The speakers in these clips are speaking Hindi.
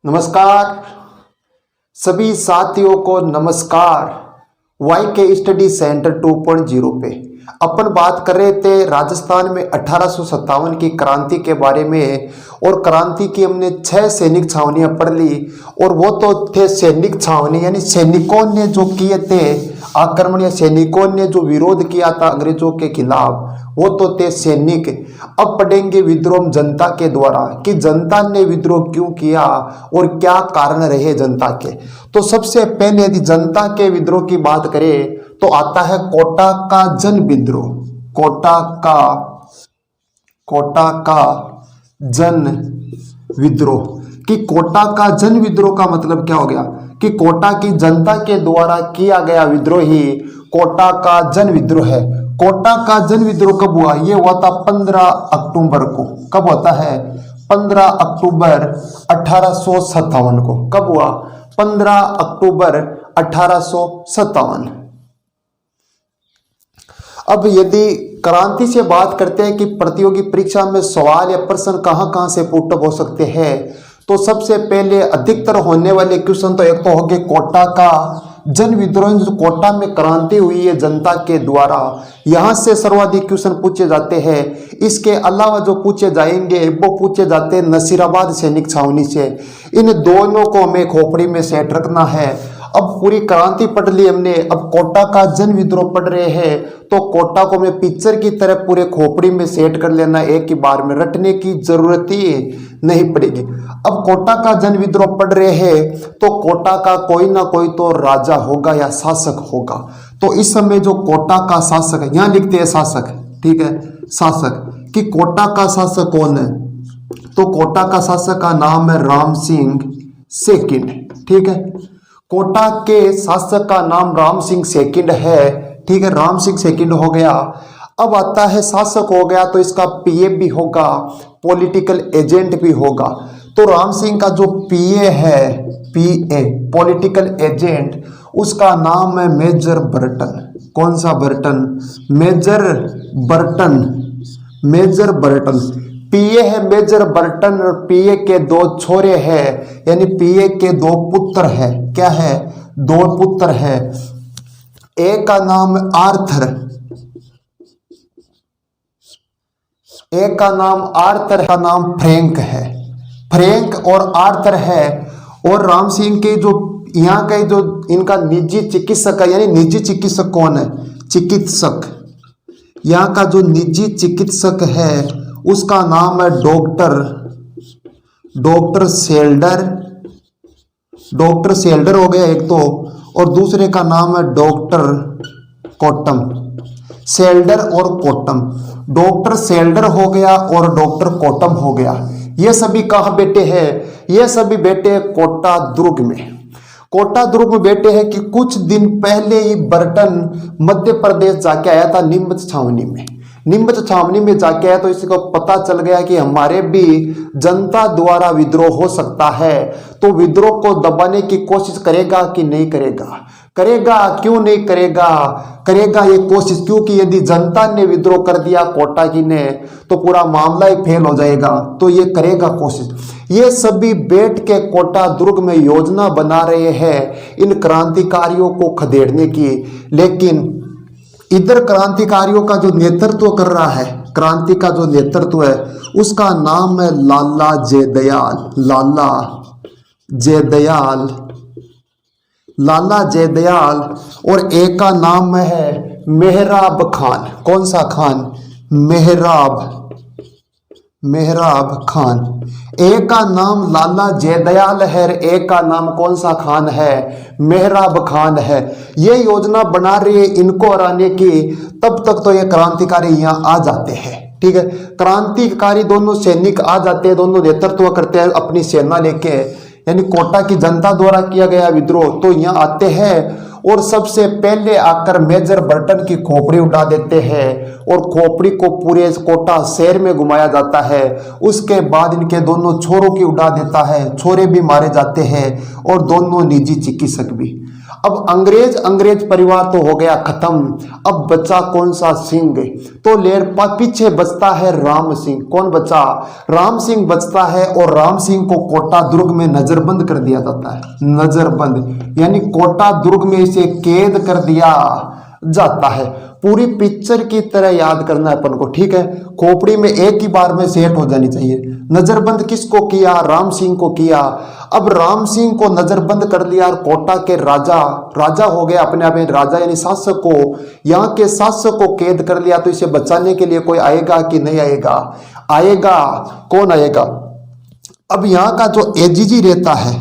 नमस्कार सभी साथियों को नमस्कार। वाई के स्टडी सेंटर 2.0 पे अपन बात कर रहे थे राजस्थान में 1857 की क्रांति के बारे में। और क्रांति की हमने 6 सैनिक छावनियां पढ़ ली और वो तो थे सैनिक छावनी, यानी सैनिकों ने जो किए थे आक्रमण या सैनिकों ने जो विरोध किया था अंग्रेजों के खिलाफ, वो तो थे सैनिक। अब पढ़ेंगे विद्रोह जनता के द्वारा कि जनता ने विद्रोह क्यों किया और क्या कारण रहे जनता के। तो सबसे पहले यदि जनता के विद्रोह की बात करें तो आता है कोटा का जन विद्रोह। कोटा का जन विद्रोह कि कोटा का जन विद्रोह का मतलब क्या हो गया कि कोटा की जनता के द्वारा किया गया विद्रोह ही कोटा का जन विद्रोह है। कोटा का जन विद्रोह कब हुआ? ये हुआ था 15 अक्टूबर को। कब होता है? 15 अक्टूबर 1857 को। कब हुआ? 15 अक्टूबर 1857। अब यदि क्रांति से बात करते हैं कि प्रतियोगी परीक्षा में सवाल या प्रश्न कहां से पुटअप हो सकते हैं, तो सबसे पहले अधिकतर होने वाले क्वेश्चन तो एक तो हो गए कोटा का जन विद्रोह, जो कोटा में क्रांति हुई है जनता के द्वारा, यहां से सर्वाधिक क्वेश्चन पूछे जाते हैं। इसके अलावा जो पूछे जाएंगे वो पूछे जाते हैं नसीराबाद सैनिक छावनी से। इन दोनों को हमें खोपड़ी में सेट रखना है। अब पूरी क्रांति पढ़ ली हमने, अब कोटा का जन विद्रोह पढ़ रहे हैं तो कोटा को मैं पिक्चर की तरह पूरे खोपड़ी में सेट कर लेना, एक ही बार में रटने की जरूरत ही नहीं पड़ेगी। अब कोटा का जन विद्रोह पढ़ रहे हैं तो कोटा का कोई ना कोई तो राजा होगा या शासक होगा। तो इस समय जो कोटा का शासक है, यहां लिखते हैं शासक, ठीक है, शासक कि कोटा का शासक कौन है? तो कोटा का शासक का नाम है राम सिंह सेकंड, ठीक है। कोटा के शासक का नाम राम सिंह सेकंड है, ठीक है, राम सिंह सेकंड हो गया। अब आता है शासक हो गया तो इसका पीए भी होगा, पॉलिटिकल एजेंट भी होगा। तो राम सिंह का जो पीए है, पीए पॉलिटिकल एजेंट, उसका नाम है मेजर बर्टन। कौन सा Burton? Major Burton. Major Burton PA है मेजर बर्टन। और पीए के 2 छोरे हैं, यानी पीए के 2 पुत्र है। क्या है? 2 पुत्र है। एक का नाम आर्थर, एक का नाम आर्थर, का नाम फ्रैंक है। फ्रैंक और आर्थर है। और राम सिंह के जो यहाँ के जो इनका निजी चिकित्सक है, यानी निजी चिकित्सक कौन है? चिकित्सक, यहाँ का जो निजी चिकित्सक है उसका नाम है डॉक्टर सेल्डर। डॉक्टर सेल्डर हो गया एक तो, और दूसरे का नाम है डॉक्टर कोटम। सेल्डर और कोटम, डॉक्टर सेल्डर हो गया और डॉक्टर कोटम हो गया। ये सभी कहाँ बेटे हैं? ये सभी बेटे कोटा दुर्ग में। कोटा दुर्ग में बेटे हैं कि कुछ दिन पहले ही बर्टन मध्य प्रदेश जाके आया था, नीमच छावनी में। नीमच छावनी में जाके आया तो इसको पता चल गया कि हमारे भी जनता द्वारा विद्रोह हो सकता है। तो विद्रोह को दबाने की कोशिश करेगा कि नहीं करेगा? करेगा। क्यों नहीं करेगा? करेगा ये कोशिश, क्योंकि यदि जनता ने विद्रोह कर दिया कोटा की ने तो पूरा मामला ही फेल हो जाएगा। तो ये करेगा कोशिश। ये सभी बैठ के कोटा दुर्ग में योजना बना रहे हैं इन क्रांतिकारियों को खदेड़ने की। लेकिन इधर क्रांतिकारियों का जो नेतृत्व कर रहा है, क्रांति का जो नेतृत्व है उसका नाम है लाला जयदयाल। लाला जयदयाल। और एक का नाम है मेहराब खान। कौन सा खान? मेहराब खान। एक का नाम लाला जयदयाल है, एक का नाम कौन सा खान है? मेहराब खान है। ये योजना बना रही है इनको हराने की। तब तक तो ये क्रांतिकारी यहाँ आ जाते हैं, ठीक है। क्रांतिकारी दोनों सैनिक आ जाते हैं, दोनों नेतृत्व करते हैं अपनी सेना लेके, यानी कोटा की जनता द्वारा किया गया विद्रोह। तो यहाँ आते हैं और सबसे पहले आकर मेजर बर्टन की खोपड़ी उड़ा देते हैं और खोपड़ी को पूरे कोटा शहर में घुमाया जाता है। उसके बाद इनके दोनों छोरों की उड़ा देता है, छोरे भी मारे जाते हैं और दोनों निजी चिकित्सक भी। अब अंग्रेज परिवार तो हो गया खत्म, अब बचा कौन सा सिंह? तो लेर पीछे बचता है राम सिंह। कौन बचा? राम सिंह बचता है, और राम सिंह को कोटा दुर्ग में नजरबंद कर दिया जाता है। नजरबंद यानी कोटा दुर्ग में इसे कैद कर दिया जाता है। पूरी पिक्चर की तरह याद करना है अपन को, ठीक है? खोपड़ी में एक ही बार में सेट हो जानी चाहिए। नजरबंद किसको किया? राम सिंह को किया। अब राम सिंह को नजरबंद कर लिया और कोटा के राजा हो गया अपने आप में, राजा यानी शासक को, यहाँ के शासक को कैद कर लिया। तो इसे बचाने के लिए कोई आएगा कि नहीं आएगा? आएगा। कौन आएगा? अब यहाँ का जो एजीजी रहता है,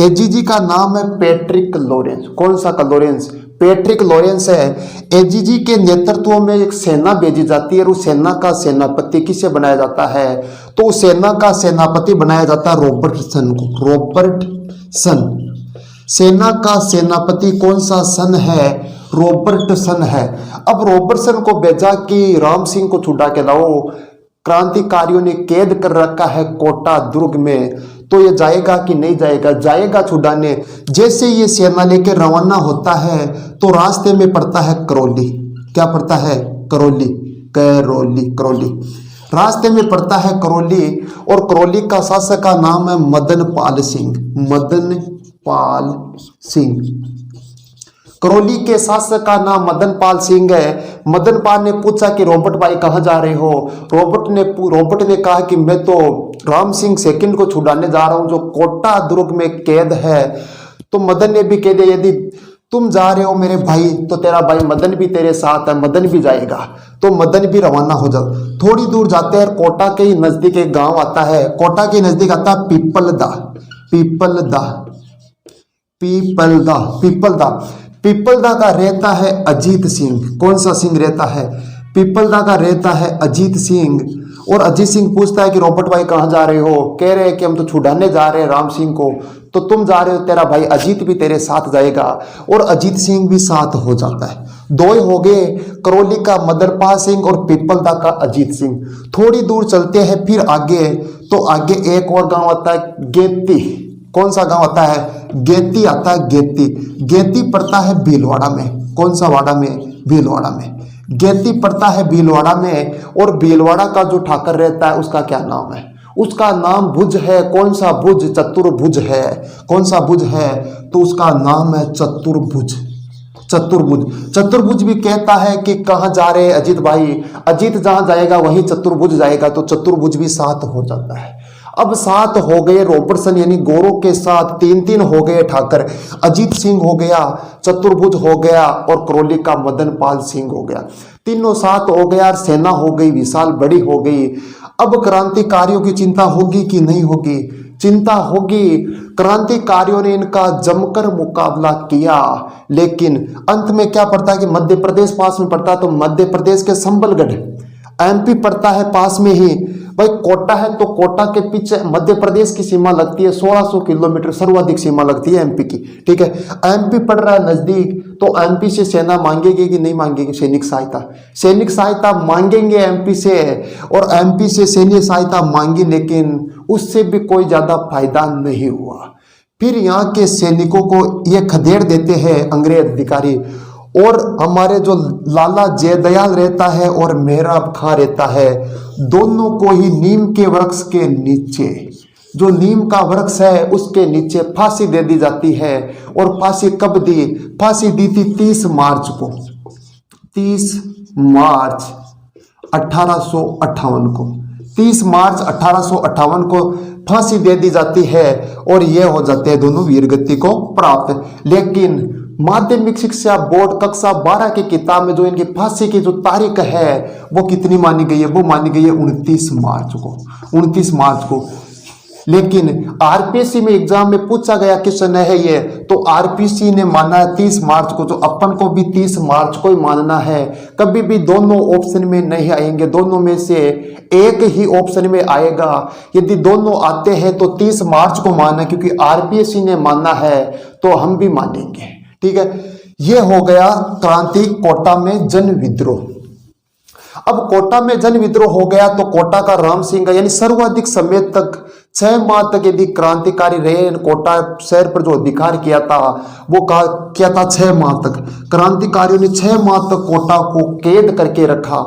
एजीजी का नाम है पैट्रिक लॉरेंस। कौन सा का लॉरेंस? पैट्रिक लॉरेंस है। एजीजी के नेतृत्व में एक सेना भेजी जाती है, और उस सेना का सेनापति किसे बनाया जाता है? तो उस सेना का सेनापति बनाया जाता है रॉबर्टसन को। रॉबर्टसन सेना का सेनापति कौन सा सन है? रॉबर्टसन है। अब रॉबर्टसन को भेजा कि राम सिंह को छुड़ा के लाओ, क्रांतिकारियों ने कैद कर रखा है कोटा दुर्ग में, तो ये जाएगा कि नहीं जाएगा? जाएगा छुड़ाने। जैसे ये सेना लेकर रवाना होता है तो रास्ते में पड़ता है करौली। क्या पड़ता है? करौली। रास्ते में पड़ता है करौली, और करौली का शासक का नाम है मदन पाल सिंह। करौली के शासक का नाम मदन पाल सिंह है। मदन पाल ने पूछा कि रॉबर्ट भाई कहाँ जा रहे हो? रॉबर्ट ने कहा कि मैं तो राम सिंह सेकंड को छुड़ाने जा रहा हूं जो कोटा दुर्ग में कैद है। तो मदन ने भी कह दिया यदि तुम जा रहे हो मेरे भाई तो तेरा भाई मदन भी तेरे साथ है, मदन भी जाएगा। तो मदन भी रवाना हो जाओ। थोड़ी दूर जाते हैं, कोटा के ही नजदीक एक गांव आता है। कोटा के नजदीक आता है पीपलदा का रहता है अजीत सिंह। कौन सा सिंह रहता है? पीपलदा का रहता है अजीत सिंह। और अजीत सिंह पूछता है कि रॉबर्ट भाई कहाँ जा रहे हो? कह रहे हैं कि हम तो छुड़ाने जा रहे हैं राम सिंह को। तो तुम जा रहे हो, तेरा भाई अजीत भी तेरे साथ जाएगा। और अजीत सिंह भी साथ हो जाता है। दो ही हो गए, करौली का मदनपाल सिंह और पीपलदा का अजीत सिंह। थोड़ी दूर चलते हैं फिर आगे, तो आगे एक और गांव आता है गेती। कौन सा गांव आता है? गेती आता है। गेती पड़ता है भीलवाड़ा में। कौन सा वाड़ा में? भीलवाड़ा में। गेती पड़ता है भीलवाड़ा में। और भीलवाड़ा का जो ठाकर रहता है उसका क्या नाम है? उसका नाम भुज है। कौन सा भुज? चतुर्भुज है। कौन सा भुज है? तो उसका नाम है चतुर्भुज। चतुर्भुज भी कहता है कि कहाँ जा रहे अजीत भाई? अजीत जहां जाएगा वहीं चतुर्भुज जाएगा। तो चतुर्भुज भी साथ हो जाता है। अब सात हो गए रॉबर्टसन यानी गोरों के साथ, तीन हो गए ठाकर। अजीत सिंह हो गया, चतुर्भुज हो गया, और करौली का मदन पाल सिंह हो गया। तीनों साथ हो गया। सेना हो गई विशाल, बड़ी हो गई। अब क्रांतिकारियों की चिंता होगी कि नहीं होगी? चिंता होगी। क्रांतिकारियों ने इनका जमकर मुकाबला किया, लेकिन अंत में क्या पड़ता है कि मध्य प्रदेश पास में पड़ता है। तो मध्य प्रदेश के संबलगढ़, एमपी पड़ता है पास में ही। भाई कोटा है तो कोटा के पीछे मध्य प्रदेश की सीमा लगती है 1600 किलोमीटर, सर्वाधिक सीमा लगती है एमपी की। ठीक है, एमपी पड़ रहा है नजदीक, तो एमपी से सेना मांगेगी कि नहीं मांगेगी? सैनिक सहायता मांगेंगे एमपी से, और एमपी से सैन्य सहायता मांगी, लेकिन उससे भी कोई ज्यादा फायदा नहीं हुआ। फिर यहाँ के सैनिकों को ये खदेड़ देते हैं अंग्रेज अधिकारी, और हमारे जो लाला जयदयाल रहता है और मेहराब खां रहता है, दोनों को ही नीम के वृक्ष के नीचे, जो नीम का वृक्ष है उसके नीचे फांसी दे दी जाती है। और फांसी कब दी? फांसी दी थी 30 मार्च को, 30 मार्च 1858 को। 30 मार्च 1858 को फांसी दे दी जाती है, और ये हो जाते हैं दोनों वीरगति को प्राप्त। लेकिन माध्यमिक शिक्षा बोर्ड कक्षा 12 की किताब में जो इनकी फांसी की जो तारीख है वो कितनी मानी गई है? वो मानी गई है 29 मार्च को, 29 मार्च को। लेकिन आरपीएससी में एग्जाम में पूछा गया क्वेश्चन है ये, तो आरपीएससी ने माना है 30 मार्च को, तो अपन को भी 30 मार्च को ही मानना है। कभी भी दोनों ऑप्शन में नहीं आएंगे, दोनों में से एक ही ऑप्शन में आएगा। यदि दोनों आते हैं तो 30 मार्च को माना, क्योंकि आरपीएससी ने माना है तो हम भी मानेंगे। ठीक है, ये हो गया क्रांति कोटा में जन विद्रोह। अब कोटा में जन विद्रोह हो गया तो कोटा का राम सिंह यानी सर्वाधिक समय तक 6 माह तक यदि क्रांतिकारी रहे, कोटा शहर पर जो अधिकार किया था वो किया था 6 माह तक। क्रांतिकारियों ने 6 माह तक कोटा को कैद करके रखा।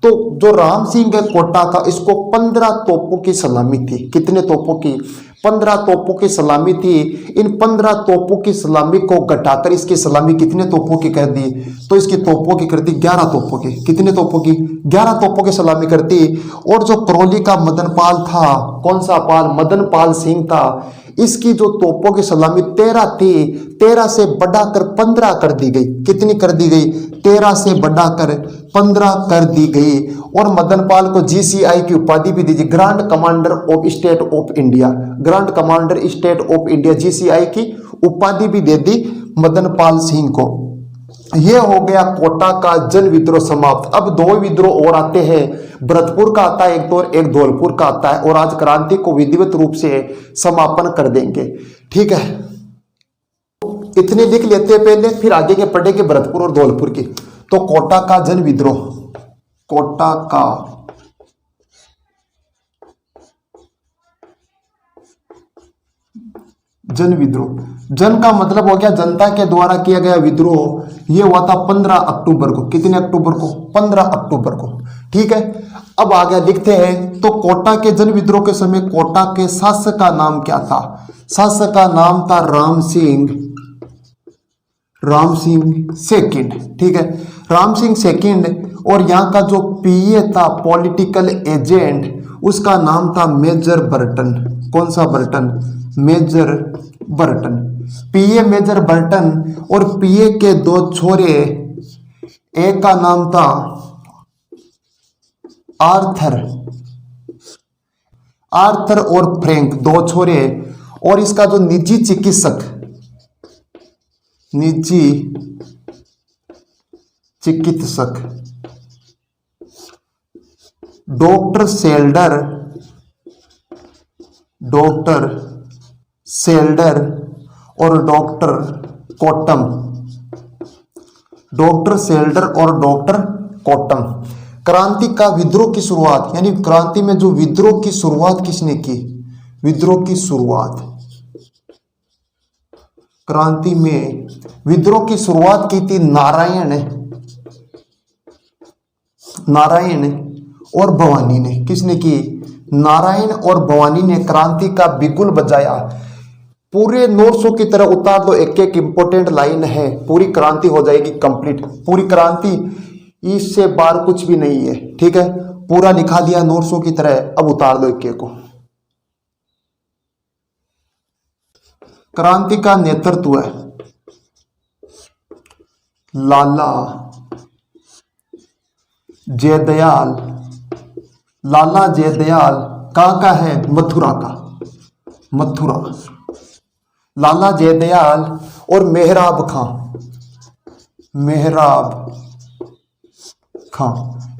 तो जो राम सिंह है कोटा का, इसको 15 तोपों की सलामी थी। कितने तोपों की? 15 तोपों की सलामी थी। इन 15 तोपों की सलामी को घटाकर इसकी सलामी कितने तोपों की कर दी? तो इसकी तोपों की कर दी 11 तोपों की। कितने तोपों की? 11 तोपों की सलामी कर दी। और जो करौली का मदन पाल था, कौन सा पाल? मदन पाल सिंह था, इसकी जो तोपों की सलामी 13 थी, 13 से बढ़ाकर 15 कर दी गई। कितनी कर दी गई? 13 से बढ़ाकर 15 कर दी गई। और मदन पाल को जीसीआई की उपाधि भी दी गई, grand commander of state of India. Grand commander state of India GCI की उपाधि भी दे दी मदन पाल सिंह को। यह हो गया कोटा का जन विद्रोह समाप्त। अब 2 विद्रोह और आते हैं, भरतपुर का आता है एक तो, एक धौलपुर का आता है। और आज क्रांति को विधिवत रूप से समापन कर देंगे। ठीक है, इतने लिख लेते हैं पहले, फिर आगे के पढ़ेंगे भरतपुर और धौलपुर की। तो कोटा का जन विद्रोह, कोटा का जन विद्रोह, जन का मतलब हो गया जनता के द्वारा किया गया विद्रोह। यह हुआ था 15 अक्टूबर को। कितने अक्टूबर को? 15 अक्टूबर को। ठीक है, अब आगे लिखते हैं। तो कोटा के जन विद्रोह के समय कोटा के शासक का नाम क्या था? शासक का नाम था राम सिंह सेकंड। ठीक है, राम सिंह सेकंड। और यहाँ का जो पीए था, पॉलिटिकल एजेंट, उसका नाम था मेजर बर्टन। कौन सा Burton? Major Burton. PA major Burton. और पीए के 2 छोरे, एक का नाम था आर्थर और फ्रैंक, 2 छोरे। और इसका जो निजी चिकित्सक डॉक्टर सेल्डर और डॉक्टर कोटम। डॉक्टर सेल्डर और डॉक्टर कोटम। क्रांति का विद्रोह की शुरुआत, यानी क्रांति में जो विद्रोह की शुरुआत किसने की? विद्रोह की शुरुआत, क्रांति में विद्रोह की शुरुआत की थी नारायण और भवानी ने। किसने की? नारायण और भवानी ने क्रांति का बिगुल बजाया। पूरे नोट्सों की तरह उतार दो, एक एक इंपॉर्टेंट लाइन है, पूरी क्रांति हो जाएगी कंप्लीट। पूरी क्रांति, इससे बाहर कुछ भी नहीं है। ठीक है, पूरा लिखा दिया नोट्सों की तरह। अब उतार दो एक एक को। क्रांति का नेतृत्व है लाला जयदयाल। लाला जयदयाल कहाँ का है? मथुरा का। मथुरा। लाला जयदयाल और मेहराब खां।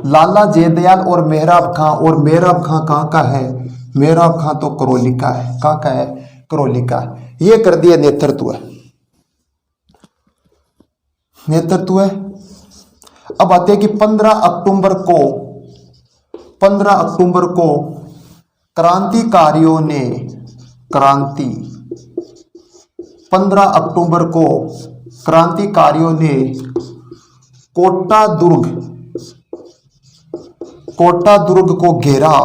लाला जयदयाल और मेहराब खां। और मेहराब खां कहाँ का है? मेहराब खां तो करौली का है। कहाँ का है? करौली का। ये कर दिया नेतृत्व है। अब आते हैं कि 15 अक्टूबर को क्रांतिकारियों ने 15 अक्टूबर को क्रांतिकारियों ने कोटा दुर्ग को घेरा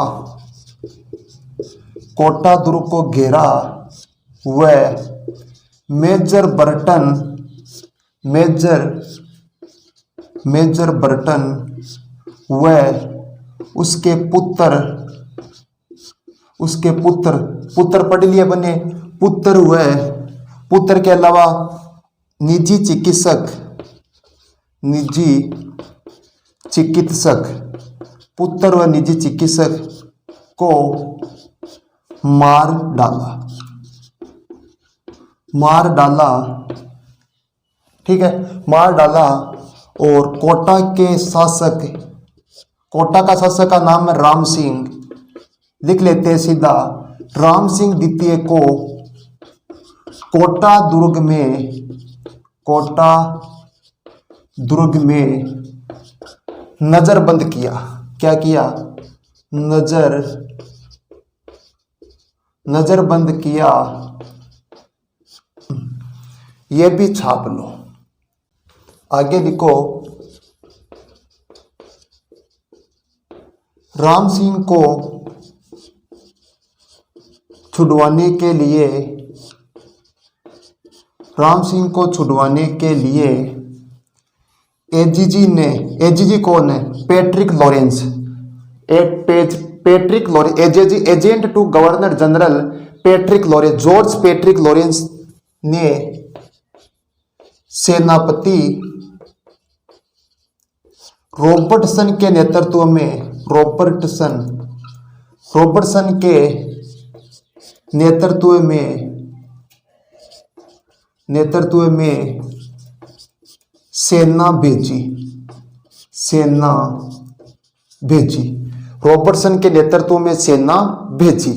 व मेजर बर्टन व उसके पुत्र पढ़ लिए बने। पुत्र के अलावा निजी चिकित्सक पुत्र व निजी चिकित्सक को मार डाला। ठीक है, मार डाला। और कोटा का शासक का नाम है राम सिंह। लिख लेते हैं सीधा, राम सिंह द्वितीय को कोटा दुर्ग में नजरबंद किया। क्या किया? नजरबंद किया, ये भी छाप लो। आगे लिखो, राम सिंह को छुड़वाने के लिए, राम सिंह को छुड़वाने के लिए एजीजी कौन है? Patrick Lawrence, Patrick Lawrence, agent to governor general Patrick Lawrence, George Patrick Lawrence ने सेनापति रॉबर्टसन के नेतृत्व में, रॉबर्टसन के नेतृत्व में सेना भेजी, रॉबर्टसन के नेतृत्व में सेना भेजी।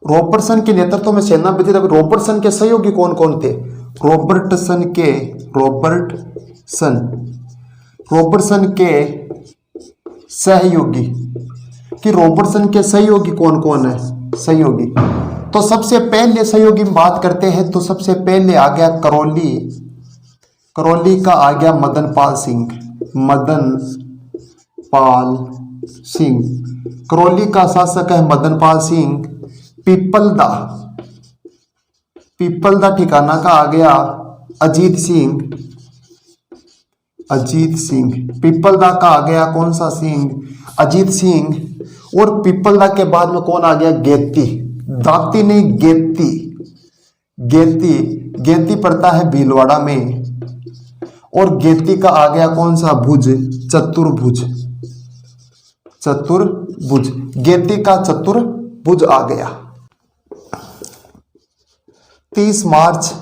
रॉबर्टसन के नेतृत्व में सेना भेजी। तब रॉबर्टसन के सहयोगी कौन कौन थे? रॉबर्टसन के सहयोगी, कि रॉबर्टसन के सहयोगी कौन कौन है? सहयोगी, तो सबसे पहले सहयोगी में बात करते हैं तो सबसे पहले आ गया करौली का आ गया मदन पाल सिंह। करौली का शासक है मदन पाल सिंह। पीपलदा ठिकाना का आ गया अजीत सिंह। पीपलदा का आ गया कौन सा सिंह? अजीत सिंह। और पीपलदा के बाद में कौन आ गया? दाती नहीं, गेती पड़ता है भीलवाड़ा में। और गेती का आ गया कौन सा? चतुर्भुज। गेती का चतुर्भुज आ गया। 30 मार्च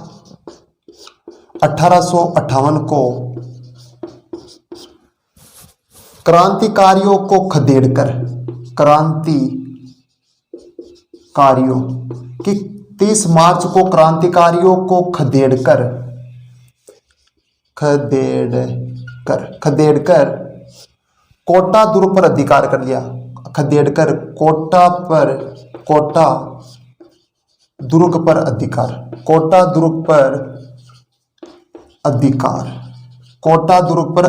1858 को क्रांतिकारियों को खदेड़कर, 30 मार्च को क्रांतिकारियों को खदेड़कर कोटा दुर्ग पर अधिकार कर लिया। खदेड़कर कोटा दुर्ग पर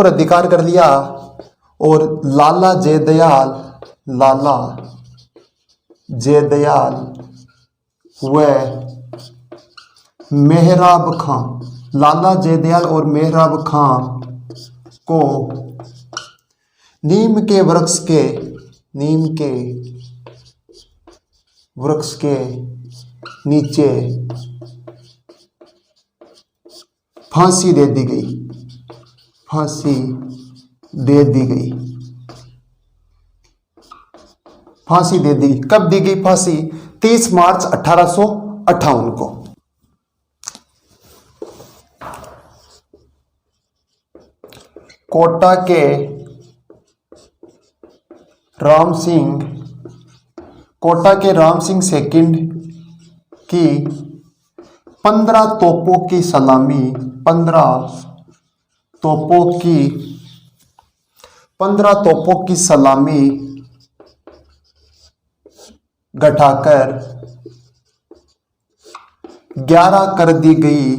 अधिकार कर लिया। और लाला जयदयाल व मेहराब खां को नीम के वृक्ष के नीचे फांसी दे दी गई। कब दी गई फांसी? 30 मार्च 1858 को। कोटा के राम सिंह सेकंड की 15 तोपों की सलामी, 15 तोपों की सलामी घटाकर 11 कर दी गई।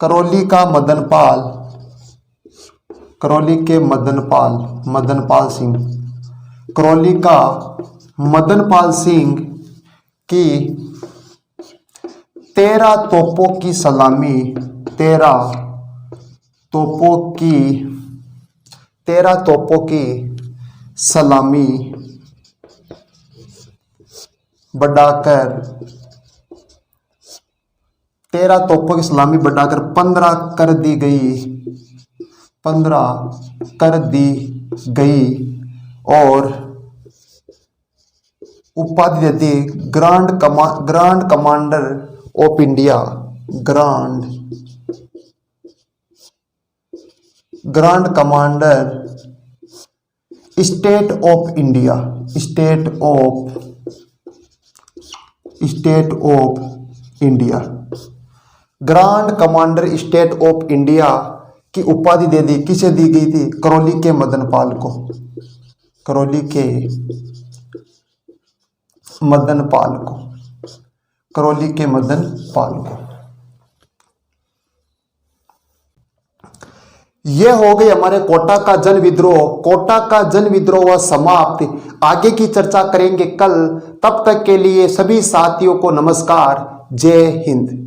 करौली के मदन पाल सिंह की 13 तोपों की सलामी बढ़ाकर 15 कर दी गई और उपाधि दे दी grand commander of India, grand commander state of India. Grand commander state of India की उपाधि दे दी, किसे दी गई थी? करौली के मदन पाल को। करौली के मदन पाल को। करौली के मदन पाल को। यह हो गई हमारे कोटा का जन विद्रोह। कोटा का जन विद्रोह हुआ समाप्त। आगे की चर्चा करेंगे कल। तब तक के लिए सभी साथियों को नमस्कार। जय हिंद।